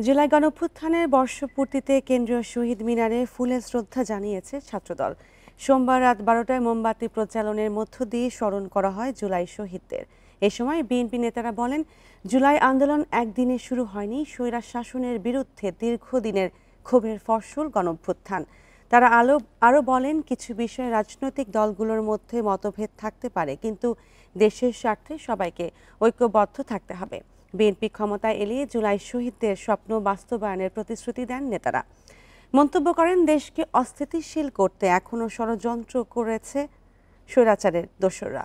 জুলাই গণঅভ্যুত্থানের বর্ষপূর্তিতে কেন্দ্রীয় শহীদ মিনারে ফুলের শ্রদ্ধা জানিয়েছে ছাত্রদল। সোমবার রাত 12টায় মোমবাতি প্রজ্বালনের মধ্য দিয়ে স্মরণ করা হয় জুলাই শহীদদের। এ সময় বিএনপি নেতারা বলেন, জুলাই আন্দোলন একদিনে শুরু হয়নি, স্বৈরাচ শাসনের বিরুদ্ধে দীর্ঘদিনের ক্ষোভের ফসল গণঅভ্যুত্থান। তারা আরও বলেন, কিছু বিষয়ে রাজনৈতিক দলগুলোর মধ্যে মতভেদ থাকতে পারে, কিন্তু দেশের স্বার্থে সবাইকে ঐক্যবদ্ধ থাকতে হবে। বিএনপি ক্ষমতায় এলে জুলাই শহীদদের স্বপ্ন বাস্তবায়নের প্রতিশ্রুতি দেন নেতারা। মন্তব্য করেন, দেশকে অস্থিতিশীল করতে এখনো ষড়যন্ত্র করেছে স্বৈরাচারের দোসররা।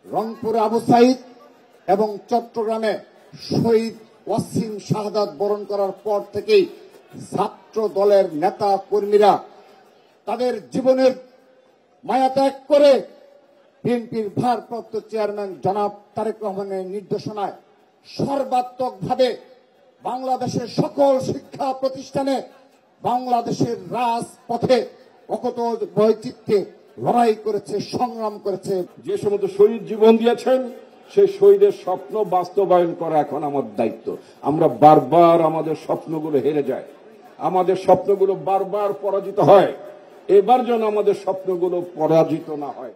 রংপুরে আবু সাইদ এবং চট্টগ্রামে শহীদ ওয়াসিম শাহাদাত বরণ করার পর থেকেই ছাত্র দলের নেতা কর্মীরা তাদের জীবনের মায়া ত্যাগ করে বিএনপির ভারপ্রাপ্ত চেয়ারম্যান জনাব তারেক রহমানের নির্দেশনায় সর্বাত্মকভাবে বাংলাদেশের সকল শিক্ষা প্রতিষ্ঠানে বাংলাদেশের রাজপথে অকত বৈচিত্র্যে লড়াই করেছে, সংগ্রাম করেছে। যে সমস্ত শহীদ জীবন দিয়েছেন সেই শহীদের স্বপ্ন বাস্তবায়ন করা এখন আমার দায়িত্ব। আমরা বারবার আমাদের স্বপ্নগুলো হেরে যাই, আমাদের স্বপ্নগুলো বারবার পরাজিত হয়। এবার যেন আমাদের স্বপ্নগুলো পরাজিত না হয়।